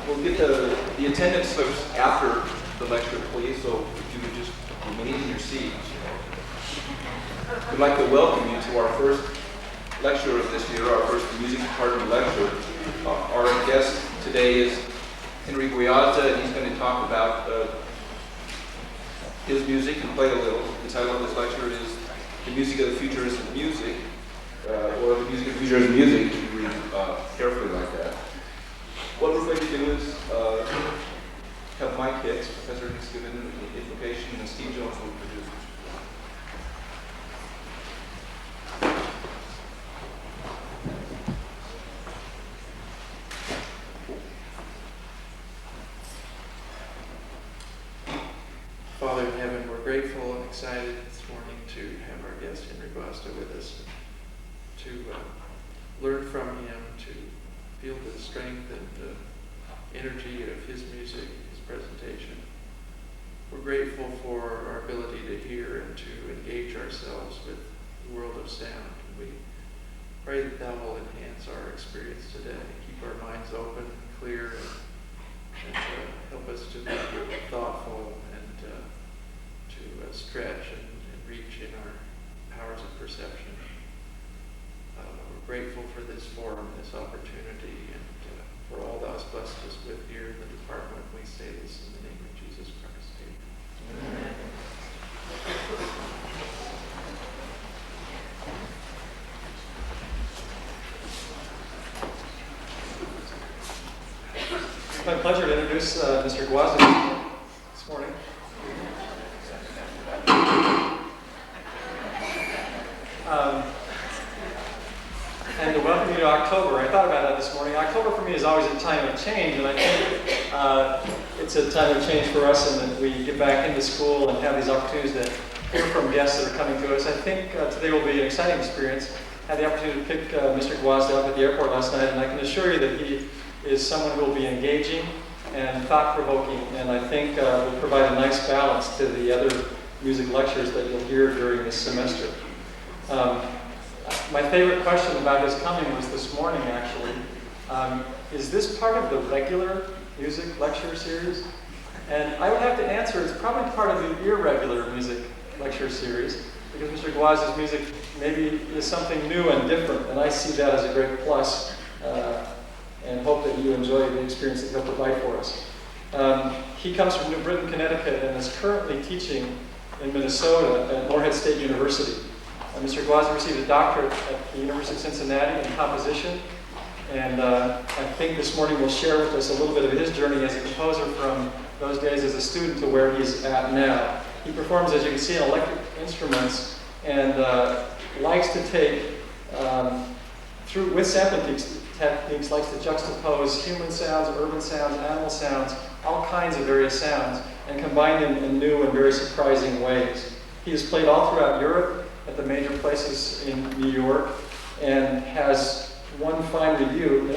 we'll get the attendance slips after the lecture, please. So if you would just remain in your seats. We'd like to welcome you to our first lecture of this year, our first music department lecture. Our guest today is Henry Gwiazda, and he's going to talk about his music and play a little. The title of this lecture is "The Music of the Future Isn't Music," or "The Music of the Future Isn't Music," if you read carefully like that. What we're going to do is have Mike Hicks, Professor Hicks, give an invocation, and Steve Jones will produce. Father in heaven, we're grateful and excited this morning to have our guest Henry Gwiazda with us, to learn from him, to feel the strength and energy of his music, his presentation. We're grateful for our ability to hear and to engage ourselves with the world of sound. We pray that thou will enhance our experience today, keep our minds open, clear, and help us to be thoughtful and to stretch and reach in our powers of perception. We're grateful for this forum, this opportunity, and for all thou hast blessed us with here in the department. We say this in the name of Jesus Christ. Amen. It's my pleasure to introduce Mr. Gwiazda this morning. And to welcome you to October. I thought about that this morning. October for me is always a time of change, and I think it's a time of change for us, and that we get back into school and have these opportunities to hear from guests that are coming to us. I think today will be an exciting experience. I had the opportunity to pick Mr. Gwiazda up at the airport last night, and I can assure you that he is someone who will be engaging and thought-provoking, and I think will provide a nice balance to the other music lectures that you'll hear during this semester. My favorite question about his coming was this morning, actually. Is this part of the regular music lecture series? And I would have to answer, it's probably part of the irregular music lecture series, because Mr. Gwiazda's music maybe is something new and different, and I see that as a great plus, and hope that you enjoy the experience that he'll provide for us. He comes from New Britain, Connecticut, and is currently teaching in Minnesota at Morehead State University. Mr. Gwiazda received a doctorate at the University of Cincinnati in composition, and I think this morning will share with us a little bit of his journey as a composer from those days as a student to where he's at now. He performs, as you can see, on electric instruments and likes to take, with sampling techniques, likes to juxtapose human sounds, urban sounds, animal sounds, all kinds of various sounds, and combine them in new and very surprising ways. He has played all throughout Europe, at the major places in New York, and has one fine review,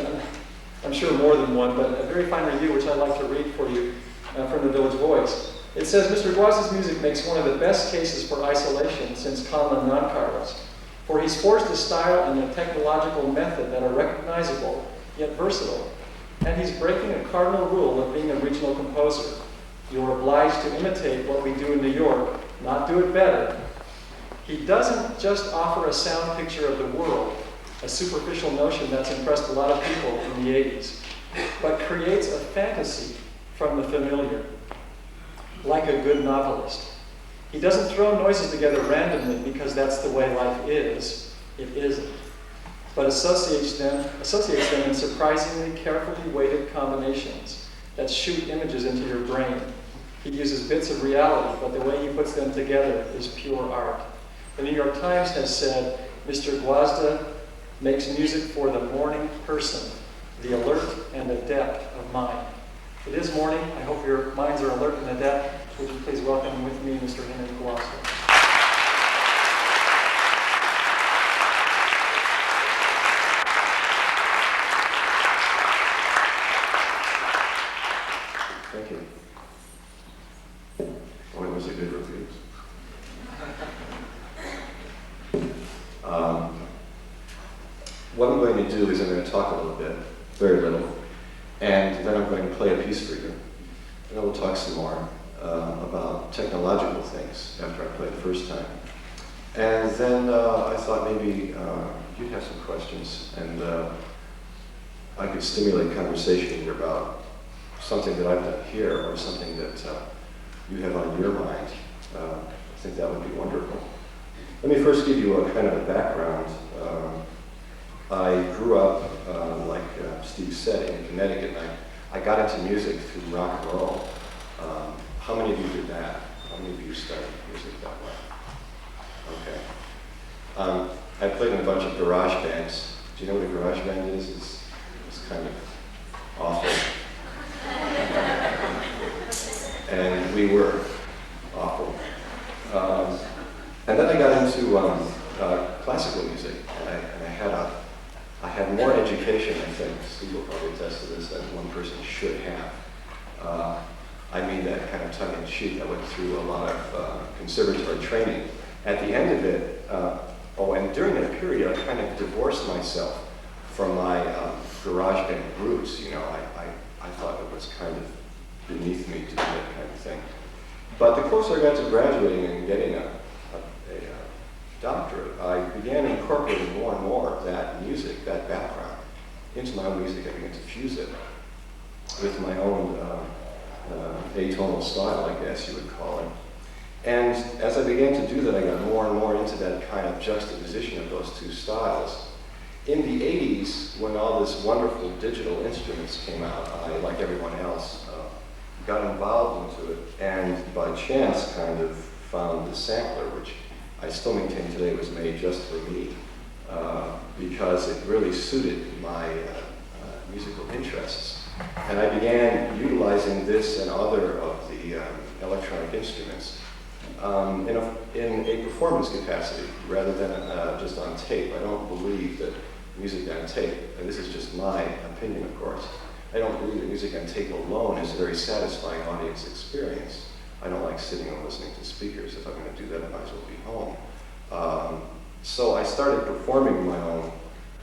I'm sure more than one, but a very fine review which I'd like to read for you from the Village Voice. It says, Mr. Gwiazda's music makes one of the best cases for isolation since common non-Carlos, for he's forced a style and a technological method that are recognizable, yet versatile, and he's breaking a cardinal rule of being a regional composer. You're obliged to imitate what we do in New York, not do it better. He doesn't just offer a sound picture of the world, a superficial notion that's impressed a lot of people in the 80s, but creates a fantasy from the familiar, like a good novelist. He doesn't throw noises together randomly because that's the way life is. It isn't. But associates them in surprisingly carefully weighted combinations that shoot images into your brain. He uses bits of reality, but the way he puts them together is pure art. The New York Times has said, Mr. Gwiazda makes music for the morning person, the alert and adept of mind. It is morning. I hope your minds are alert and adept. Would you please welcome with me Mr. Henry Gwiazda. Thank you. Boy, was it good reviews. What I'm going to do is I'm going to talk a little bit very little. And then I'm going to play a piece for you. And then we'll talk some more about technological things after I play the first time. And then I thought maybe you'd have some questions, and I could stimulate conversation here about something that I've done here or something that you have on your mind. I think that would be wonderful. Let me first give you a kind of a background. I grew up, like Steve said, in Connecticut, and I got into music through rock and roll. How many of you did that? How many of you started music that way? Okay. I played in a bunch of garage bands. Do you know what a garage band is? It's kind of awful. And we were awful. And then I got into classical music, and I had more education, I think, Steve will probably attest to this, than one person should have. I mean that kind of tongue-in-cheek. I went through a lot of conservatory training. At the end of it, and during that period, I kind of divorced myself from my garage band roots. You know, I thought it was kind of beneath me to do that kind of thing. But the closer I got to graduating and getting a doctorate, I began incorporating more and more of that music, that background, into my own music. I began to fuse it with my own atonal style, I guess you would call it. And as I began to do that, I got more and more into that kind of juxtaposition of those two styles. In the 80s, when all this wonderful digital instruments came out, I, like everyone else, got involved into it, and by chance kind of found the sampler, which I still maintain today was made just for me, because it really suited my musical interests. And I began utilizing this and other of the electronic instruments in a performance capacity rather than just on tape. I don't believe that music on tape, and this is just my opinion, of course, I don't believe that music on tape alone is a very satisfying audience experience. I don't like sitting and listening to speakers. If I'm going to do that, I might as well be home. So I started performing my own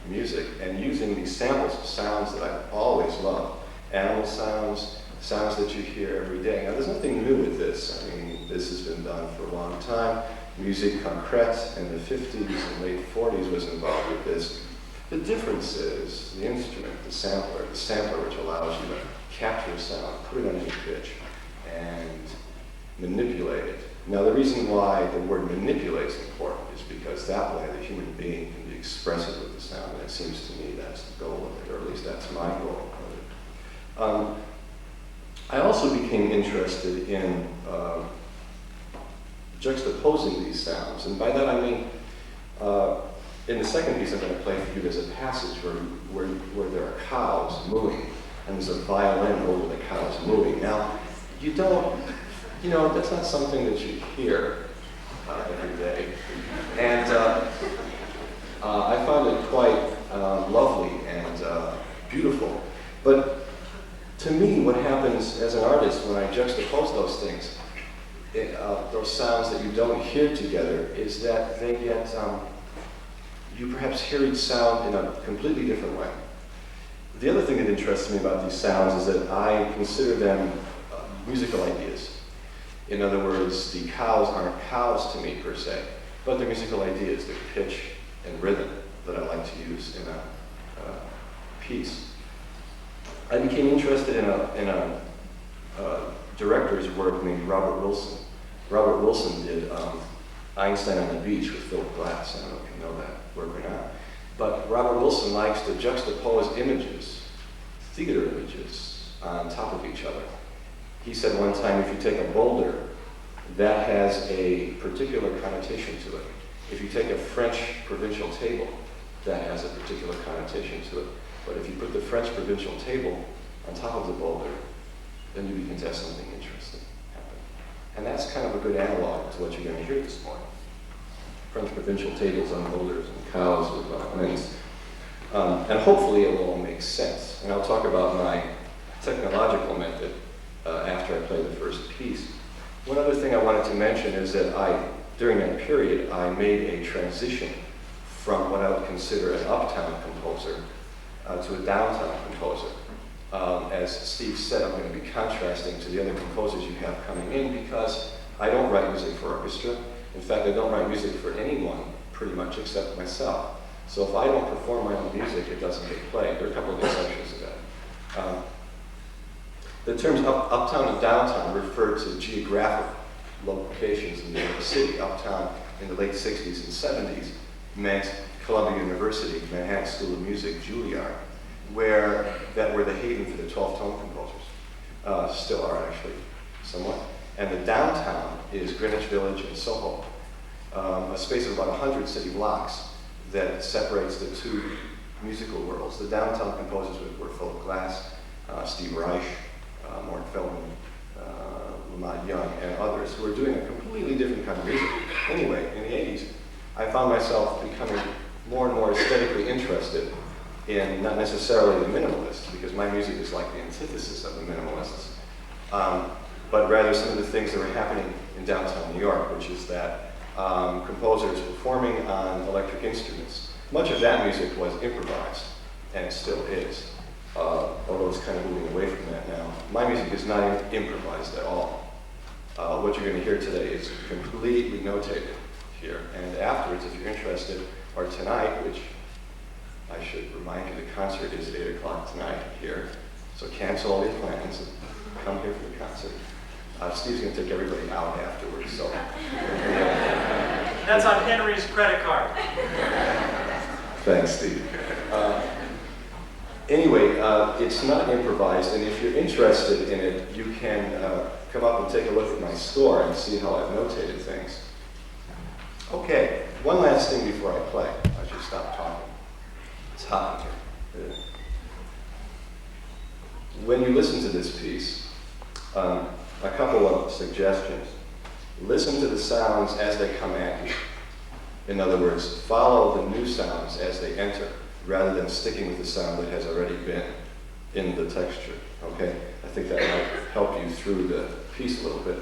music and using these samples of sounds that I've always loved. Animal sounds, sounds that you hear every day. Now, there's nothing new with this. I mean, this has been done for a long time. Musique concrète in the 50s and late 40s was involved with this. The difference is the instrument, the sampler which allows you to capture a sound, put it on any pitch, and manipulate it. Now, the reason why the word manipulate is important is because that way the human being can be expressive with the sound, and it seems to me that's the goal of it, or at least that's my goal of it. I also became interested in juxtaposing these sounds, and by that I mean, in the second piece I'm going to play for you, there's a passage where there are cows mooing, and there's a violin over the cows mooing. Now, that's not something that you hear every day. And I found it quite lovely and beautiful. But to me, what happens as an artist when I juxtapose those things, those sounds that you don't hear together, is that they get, you perhaps hear each sound in a completely different way. The other thing that interests me about these sounds is that I consider them musical ideas. In other words, the cows aren't cows to me per se, but they're musical ideas, they're pitch and rhythm that I like to use in a piece. I became interested in a director's work named Robert Wilson. Robert Wilson did Einstein on the Beach with Philip Glass. I don't know if you know that work or not. But Robert Wilson likes to juxtapose images, theater images, on top of each other. He said one time, if you take a boulder, that has a particular connotation to it. If you take a French provincial table, that has a particular connotation to it. But if you put the French provincial table on top of the boulder, then you begin to have something interesting happen. And that's kind of a good analog to what you're going to hear this morning. French provincial tables on boulders and cows with violins. And hopefully it will all make sense. And I'll talk about my technological method after I play the first piece. One other thing I wanted to mention is that during that period, I made a transition from what I would consider an uptown composer to a downtown composer. As Steve said, I'm going to be contrasting to the other composers you have coming in because I don't write music for orchestra. In fact, I don't write music for anyone, pretty much, except myself. So if I don't perform my own music, it doesn't get played. There are a couple of exceptions to that. The terms uptown and downtown refer to geographic locations in New York City. Uptown in the late 60s and 70s meant Columbia University, Manhattan School of Music, Juilliard, that were the haven for the 12-tone composers. Still are, actually, somewhat. And the downtown is Greenwich Village and Soho, a space of about 100 city blocks that separates the two musical worlds. The downtown composers were Philip Glass, Steve Reich, Mort Feldman, Lamont Young, and others who were doing a completely different kind of music. Anyway, in the 80s, I found myself becoming more and more aesthetically interested in not necessarily the minimalists, because my music is like the antithesis of the minimalists, but rather some of the things that were happening in downtown New York, which is that composers performing on electric instruments. Much of that music was improvised, and still is, although it's kind of moving away from that now. My music is not improvised at all. What you're going to hear today is completely notated here, and afterwards, if you're interested, or tonight, which I should remind you the concert is at 8 o'clock tonight here, so cancel all your plans and come here for the concert. Steve's going to take everybody out afterwards, so. That's on Henry's credit card. Thanks, Steve. Anyway, it's not improvised, and if you're interested in it, you can come up and take a look at my score and see how I've notated things. Okay, one last thing before I play. I should stop talking. It's hot in here. When you listen to this piece, a couple of suggestions. Listen to the sounds as they come at you. In other words, follow the new sounds as they enter, rather than sticking with the sound that has already been in the texture, okay? I think that might help you through the piece a little bit.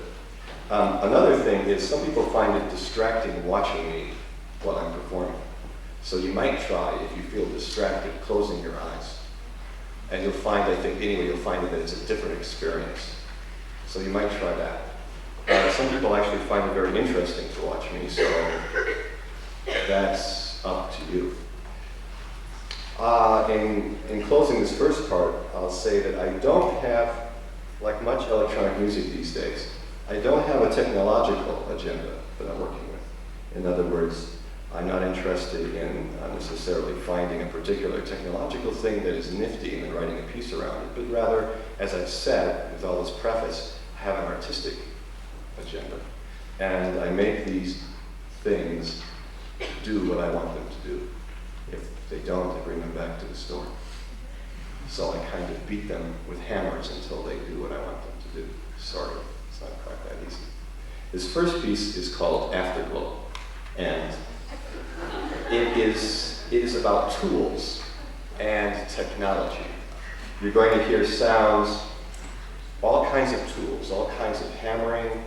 Another thing is some people find it distracting watching me while I'm performing. So you might try, if you feel distracted, closing your eyes. And you'll find, I think, anyway, you'll find that it's a different experience. So you might try that. Some people actually find it very interesting to watch me, so that's up to you. In closing this first part, I'll say that I don't have, like much electronic music these days, I don't have a technological agenda that I'm working with. In other words, I'm not interested in necessarily finding a particular technological thing that is nifty and then writing a piece around it, but rather, as I've said, with all this preface, I have an artistic agenda. And I make these things do what I want them to do. If they don't, I bring them back to the store. So I kind of beat them with hammers until they do what I want them to do. Sorry, it's not quite that easy. This first piece is called Afterglow, and it is about tools and technology. You're going to hear sounds, all kinds of tools, all kinds of hammering,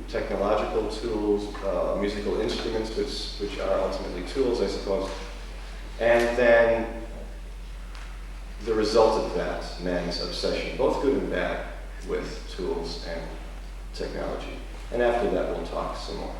technological tools, musical instruments, which are ultimately tools, I suppose. And then the result of that, man's obsession, both good and bad, with tools and technology. And after that, we'll talk some more.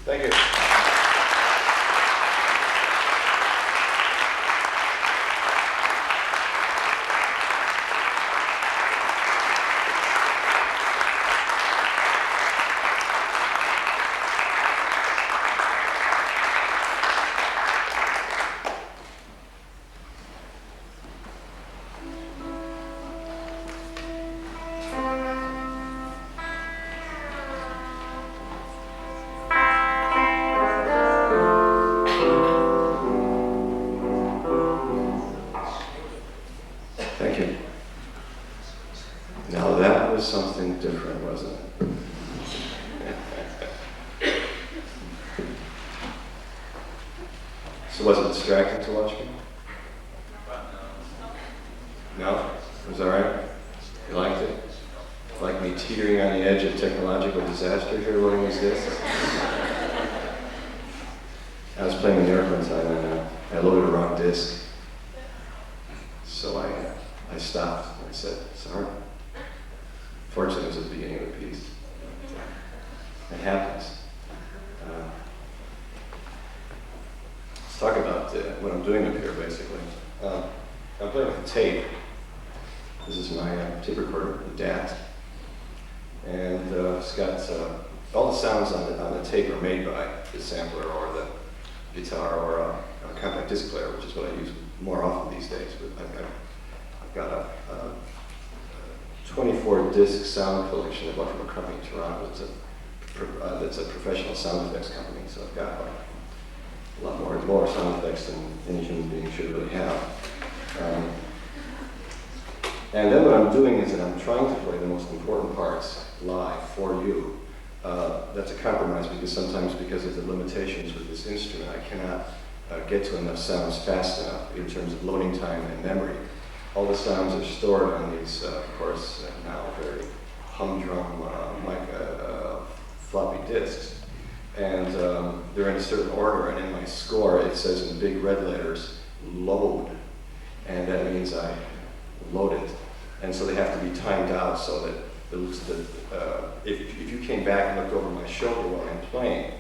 Thank you. Thank you. Now that was something different, wasn't it? So was it distracting to watch me? No? It was all right? You liked it? Like me teetering on the edge of technological disaster here loading these discs? I was playing in Europe one time and I loaded a wrong disc. So I stopped and I said, sorry. Fortunately, it was at the beginning of the piece. It happens. Let's talk about what I'm doing up here, basically. I'm playing with a tape. This is my tape recorder, the DAT. And it's got all the sounds on the tape are made by the sampler or the guitar or a compact disc player, which is what I use more often these days. But I've got a 24-disc sound collection I bought from a company in Toronto. That's a professional sound effects company. So I've got a lot more sound effects than any human being should really have. And then what I'm doing is that I'm trying to play the most important parts live for you. That's a compromise because sometimes because of the limitations with this instrument, I cannot get to enough sounds fast enough in terms of loading time and memory. All the sounds are stored on these, of course, now very humdrum floppy disks. And they're in a certain order, and in my score it says in big red letters, load. And that means I load it. And so they have to be timed out so that if you came back and looked over my shoulder while I'm playing,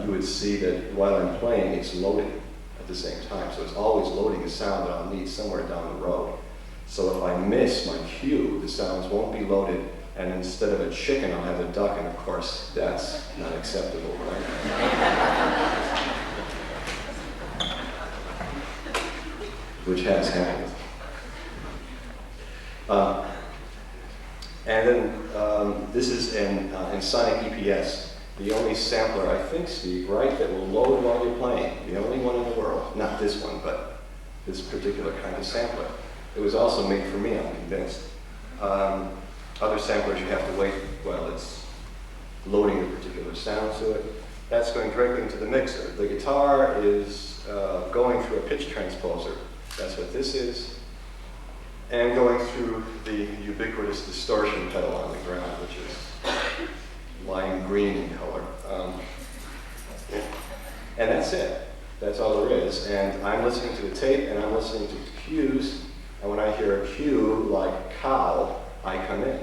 you would see that while I'm playing, it's loading at the same time. So it's always loading a sound that I'll need somewhere down the road. So if I miss my cue, the sounds won't be loaded, and instead of a chicken, I'll have a duck, and of course, that's not acceptable, right? Which has happened. And then this is in Sonic EPS, the only sampler, I think, Steve, right, that will load while you're playing. The only one in the world. Not this one, but this particular kind of sampler. It was also made for me, I'm convinced. Other samplers, you have to wait while it's loading a particular sound to it. That's going directly into the mixer. The guitar is going through a pitch transposer. That's what this is. And going through the ubiquitous distortion pedal on the ground, which is lime green in color. Yeah. And that's it. That's all there is. And I'm listening to the tape, and I'm listening to the cues. And when I hear a cue like cow, I come in.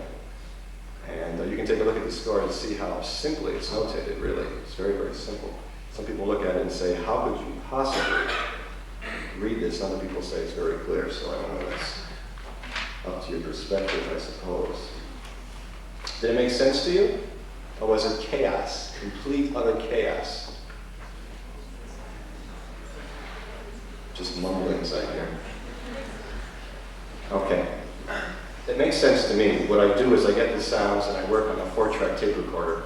And you can take a look at the score and see how simply it's notated, really. It's very, very simple. Some people look at it and say, how could you possibly read this? Other people say it's very clear, so I don't know. That's up to your perspective, I suppose. Did it make sense to you? Or was it chaos? Complete, utter chaos? Just mumblings I hear. Okay. It makes sense to me. What I do is I get the sounds and I work on a 4-track tape recorder.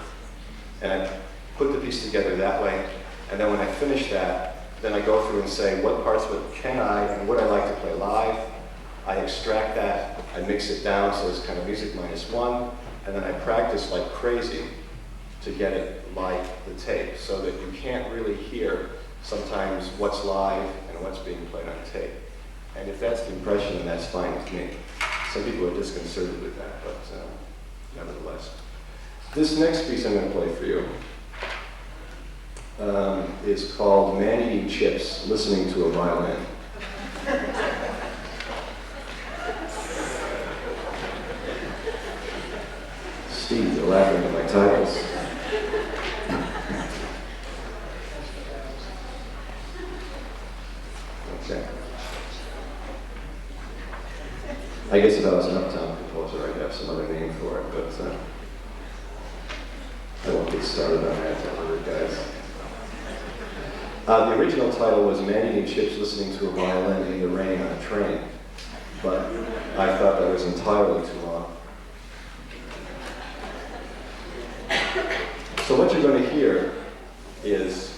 And I put the piece together that way. And then when I finish that, then I go through and say what parts can I and would I like to play live. I extract that, I mix it down so it's kind of music -1, and then I practice like crazy to get it like the tape so that you can't really hear sometimes what's live and what's being played on tape. And if that's the impression, then that's fine with me. Some people are disconcerted with that, but nevertheless. This next piece I'm going to play for you is called Man Eating Chips, Listening to a Violin. Steve, you're laughing at my titles. I guess if I was an uptown composer, I'd have some other name for it, but I won't get started on that ever, guys. The original title was Man Eating Chips Listening to a Violin in the Rain on a Train, but I thought that was entirely too long. So what you're going to hear is,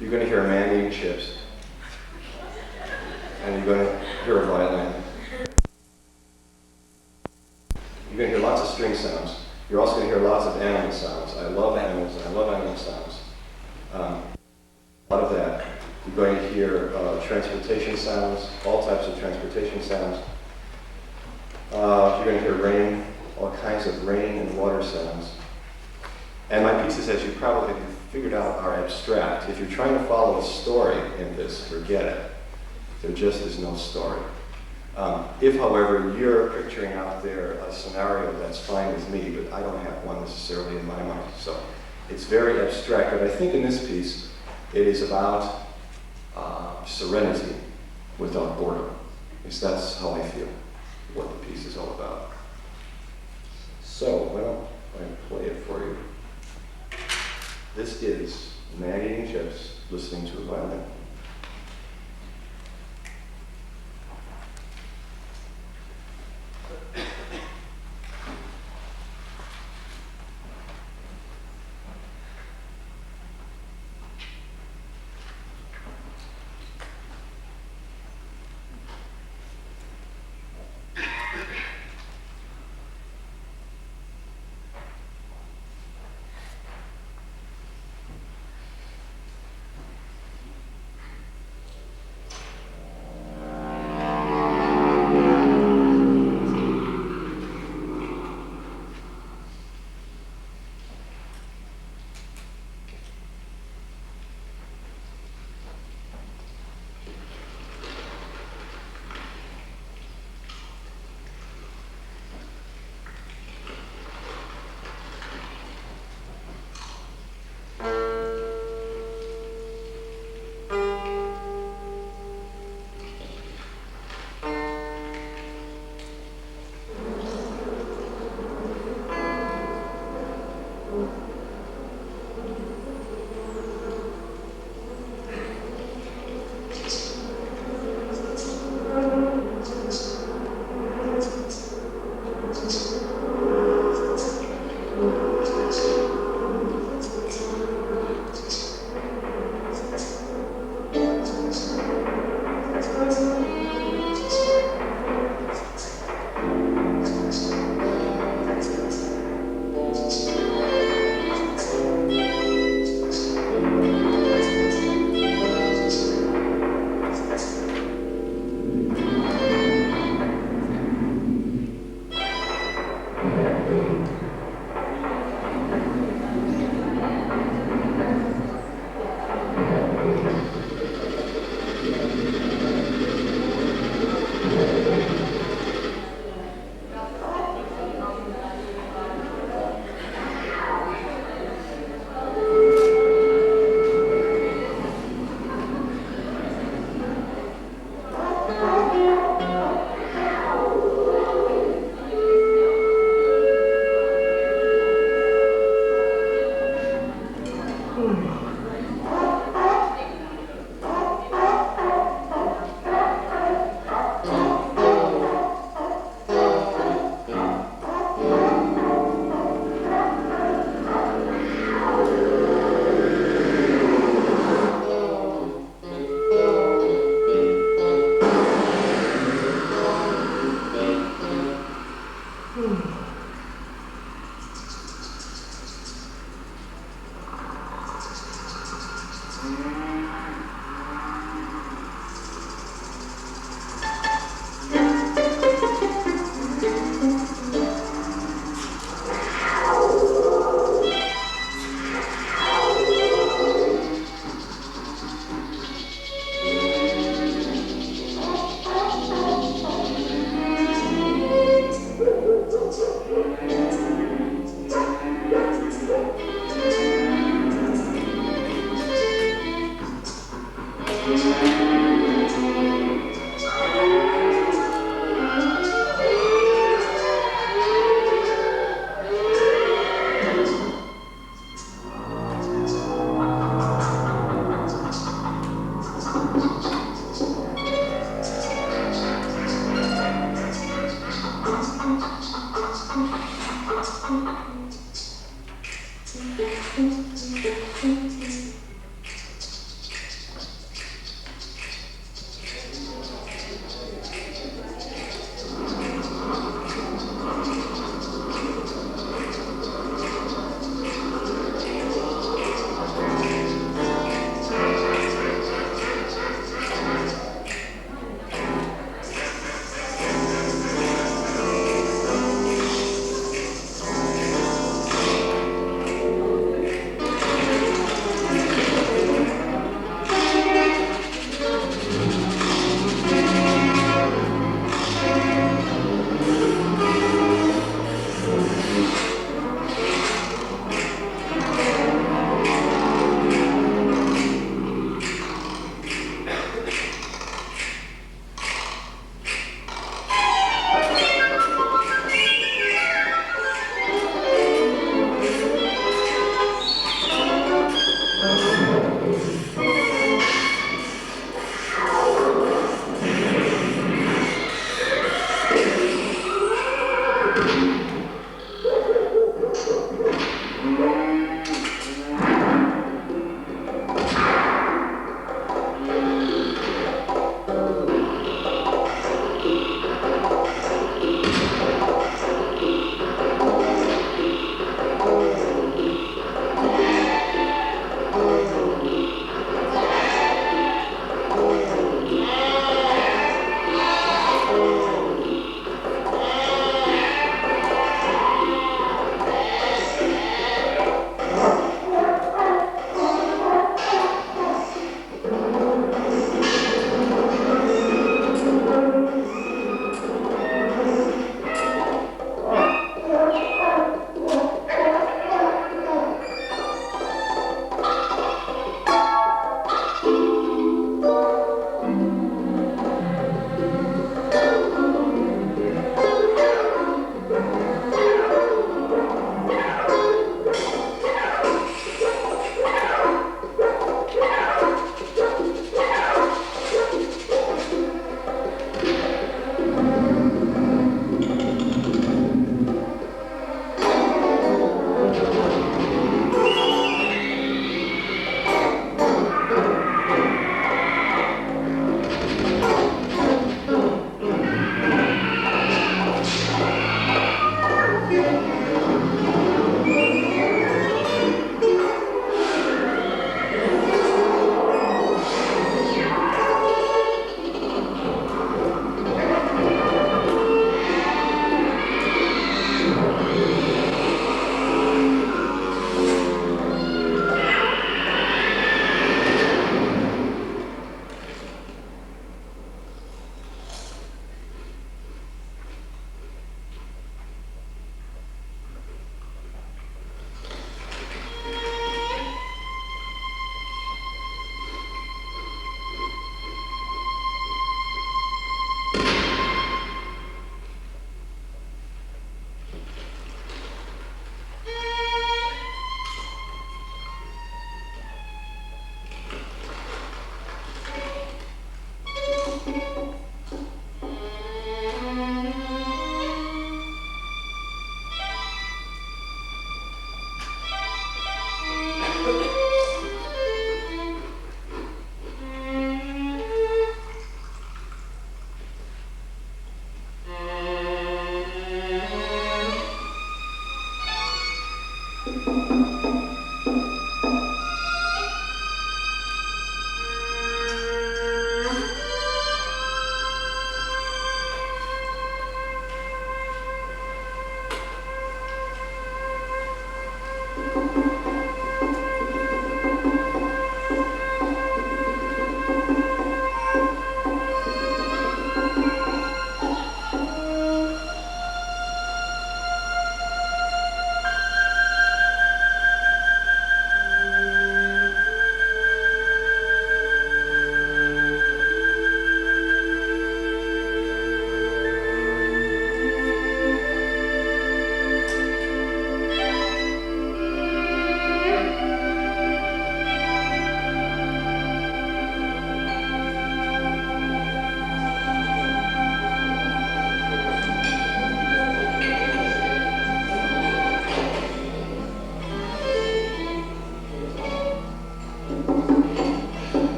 you're going to hear a man eating chips, and you're going to hear a violin. You're going to hear lots of string sounds. You're also going to hear lots of animal sounds. I love animals, and I love animal sounds. A lot of that. You're going to hear transportation sounds, all types of transportation sounds. You're going to hear rain, all kinds of rain and water sounds. And my pieces, as you probably have figured out, are abstract. If you're trying to follow a story in this, forget it. There just is no story. If, however, you're picturing out there a scenario, that's fine with me, but I don't have one necessarily in my mind. So it's very abstract, but I think in this piece, it is about serenity without boredom. At least that's how I feel, what the piece is all about. So why don't I play it for you? This is Man Eating Chips Listening to a Violin.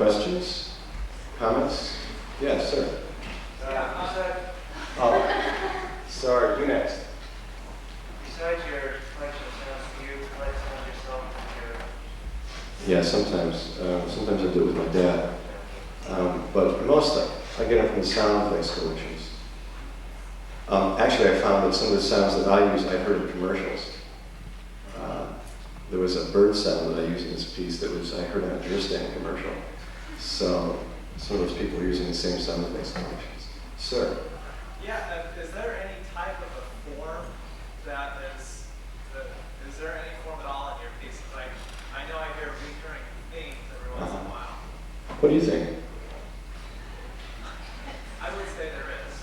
questions? Comments? Yes, sir. Oh, sorry, you next. Besides your collection of sounds, do you collect sounds yourself with your... Yeah, sometimes. Sometimes I do it with my dad. But most I get them from the sound place collections. Actually, I found that some of the sounds that I use, I've heard in commercials. There was a bird sound that I used in this piece that was I heard on a beer stand commercial. So some of those people are using the same sound place collections. Sir? Yeah, is there any type of a form that is there any form at all in your pieces? Like, I know I hear recurring themes every once in a while. What do you think? I would say there is.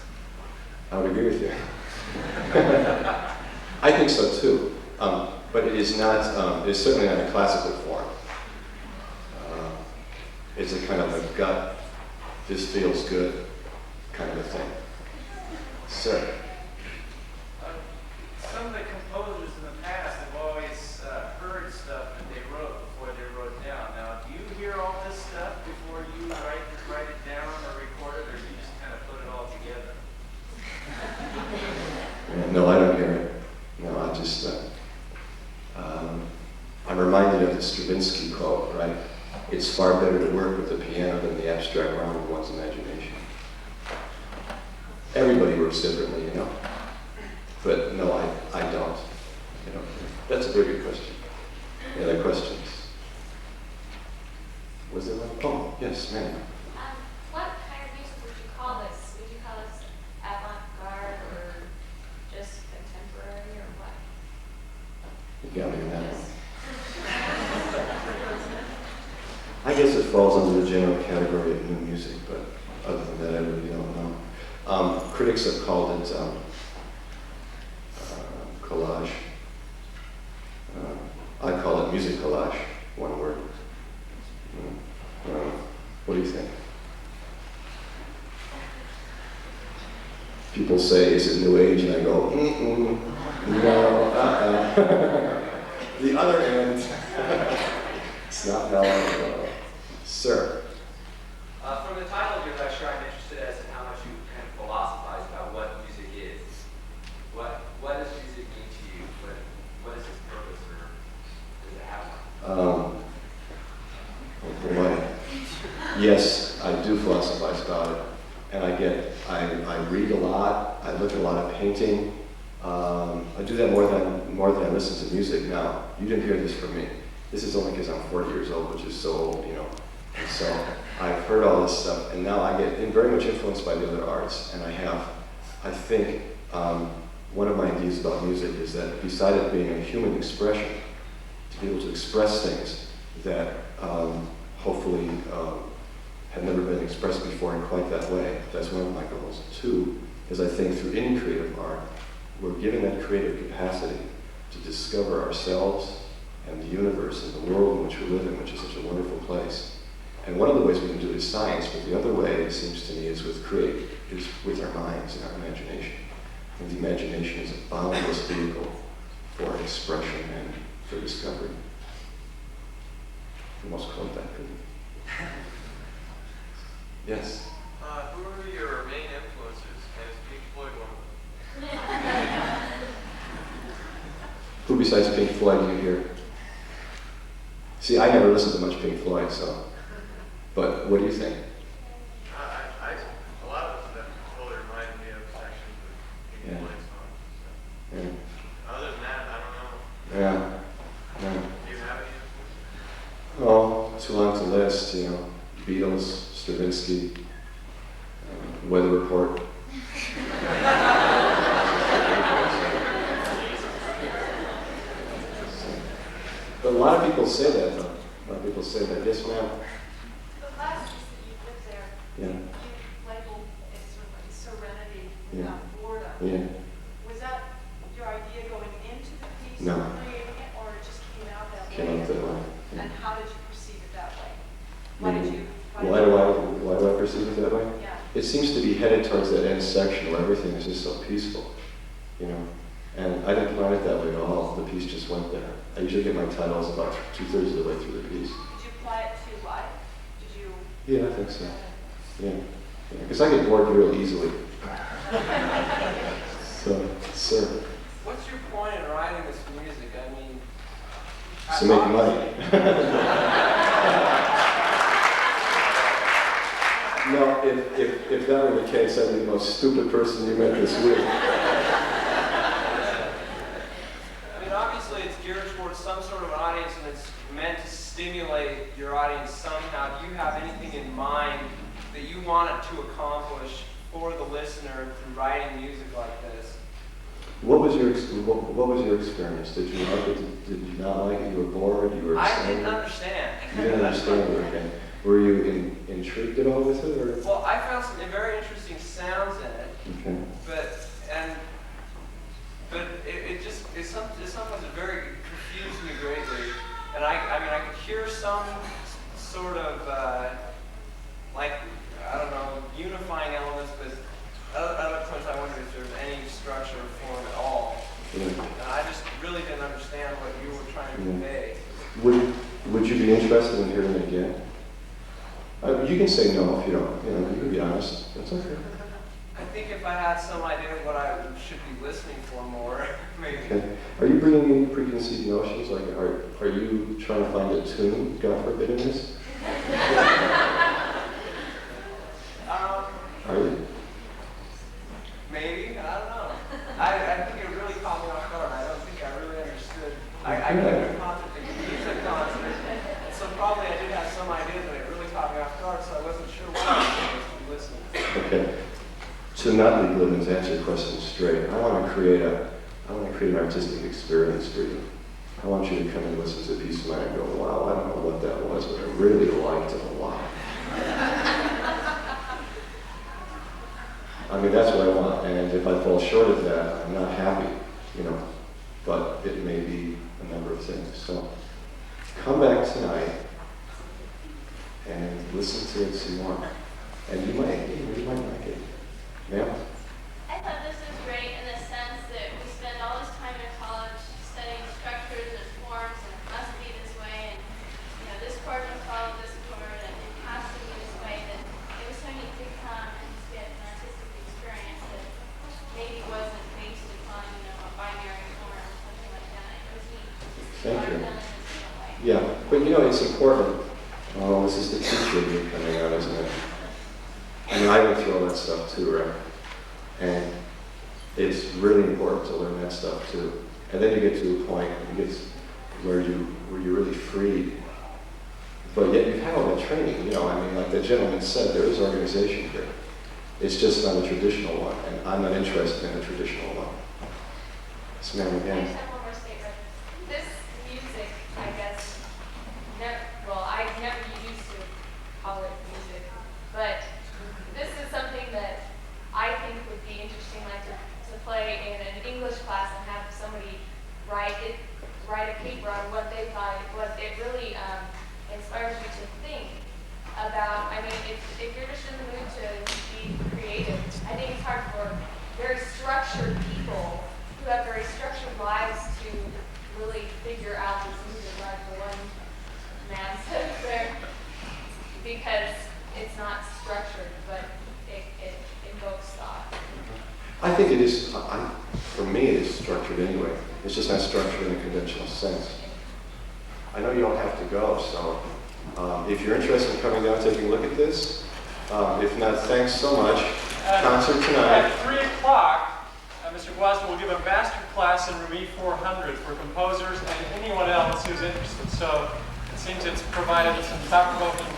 I would agree with you. I think so too. But it is not, it's certainly not a classical form. It's a kind of a gut, this feels good kind of a thing. Sir? Some of the composers in the past have always heard stuff that they wrote before they wrote down. Now, do you hear all this stuff before you write it down or record it, or do you just kind of put it all together? No, I don't hear it. No, I just, I'm reminded of the Stravinsky quote, right? It's far better to work with the piano than the abstract realm of one's imagination. Everybody works differently, you know. But no, I don't. You know, that's a very good question. Any other questions? Was there one? Oh, yes, ma'am. What kind of music would you call this? Would you call this avant-garde or just contemporary or what? You got me in that one. I guess it falls under the general category of new music, but other than that, I really don't know. Critics have called it collage. I call it music collage, one word. What do you think? People say, is it new age? And I go, no, The other end, it's not mellow. Sir? From the title of your lecture, I'm interested as to how much you kind of philosophize about what music is. What does music mean to you? What is its purpose, or does it have one? Oh boy. Yes, I do philosophize about it, and I read a lot. I look at a lot of painting. I do that more than I listen to music. Now, you didn't hear this from me. This is only because I'm 40 years old, which is so old, you know. And so I've heard all this stuff, and now I get very much influenced by the other arts. And I think one of my ideas about music is that beside it being a human expression, to be able to express things that hopefully have never been expressed before in quite that way. That's one of my goals. Two is I think through any creative art, we're given that creative capacity to discover ourselves and the universe and the world in which we live in, which is such a wonderful place. And one of the ways we can do it is science, but the other way, it seems to me, is with our minds and our imagination. And the imagination is a boundless vehicle for expression and for discovery. Almost quote that, couldn't you? Yes? Who are your main influences? And is Pink Floyd one of them? Who besides Pink Floyd do you hear? See, I never listened to much Pink Floyd, so. But what do you think? A lot of them totally remind me of sections of Pink Floyd songs. So. Yeah. Other than that, I don't know. Yeah. Yeah. Do you have any influences? Oh, too long to list, you know. Beatles, Stravinsky, Weather Report. But a lot of people say that, though. A lot of people say that. Yes, ma'am? The last piece that you put there, Yeah. you labeled as sort of like serenity Yeah. without boredom. Yeah. Was that your idea going into the piece, No. creating it, or it just came out that way? Came out that way. Yeah. And how did you perceive it that way? Why did you? Why do I perceive it that way? Yeah. It seems to be headed towards that end section where everything is just so peaceful, you know. And I didn't plan it that way at all. The piece just went there. I usually get my titles about 2/3 of the way through the piece. Did you apply it to life? Did you Yeah, I think so. Yeah. Because I get bored real easily. So, sir. What's your point in writing this music? I mean, To make money. No, if that were the case, I'd be the most stupid person you met this week. I mean, obviously it's geared towards some sort of an audience and it's meant to stimulate your audience somehow. Do you have anything in mind that you wanted to accomplish for the listener through writing music like this? What was your experience? Did you like it? Did you not like it? You were bored? You were I excited? didn't understand. You didn't understand it, okay. Were you intrigued at all with it, or? Well, I found some very interesting sounds in it, Okay. but sometimes it very confused me greatly. And I mean, I could hear some sort of like, I don't know, unifying elements, but other times I wondered if there was any structure or form at all. Yeah. And I just really didn't understand what you were trying to convey. Would you be interested in hearing it again? You can say no if you don't. You know, you can be honest. That's okay. I think if I had some idea of what I should be listening for more, maybe. Okay. Are you bringing in preconceived notions? Like, are you trying to find a tune? God forbid in this? Are you? Maybe, I don't know. I think it really caught me off guard. I don't think I really understood. I came to a concert, a music concert, so probably I did have some idea, but it really caught me off guard, so I wasn't sure what I was supposed to be listening to. Okay. To not be glib and to answer your question straight, I want to create an artistic experience for you. I want you to come and listen to a piece of mine and go, wow, I don't know what that was, but I really liked it a lot. I mean, that's what I want, and if I fall short of that, I'm not happy, you know, but it may be a number of things. So come back tonight and listen to it some more, and you might like it. Ma'am? I thought this was great in the sense that we spend all this time in college studying structures and forms, and it must be this way, and this chord must follow this chord, and it has to be this way. That it was so neat to come and just get an artistic experience that maybe wasn't based upon a binary form or something like that. It was neat. Thank you. Done in a different way. Yeah, but it's important. Oh, this is the teacher you're coming out, isn't it? I mean, I went through all that stuff too, right? And it's really important to learn that stuff too. And then you get to a point where you're really free. But yet you've had all that training, I mean, like the gentleman said, there is organization here. It's just not a traditional one, and I'm not interested in a traditional one. Yes, ma'am, I again. just have one more statement. This music, I guess, I never used to call it music, but this is something that I think would be interesting, like to play in an English class and have somebody write a paper on what they thought it was. It really inspires you to think about, I mean, if you're just in the mood to be creative, I think it's hard for very structured people who have very structured lives to really figure out this music like the one man said there, because it's not structured, but it invokes thought. I think it is, for me, it is structured anyway. It's just not structured in a conventional sense. I know you all have to go, so if you're interested in coming down and taking a look at this, if not, thanks so much. Concert tonight. At 3 o'clock, Mr. Gwiazda will give a master class in room E400 for composers and anyone else who's interested. So it seems it's provided some thought-provoking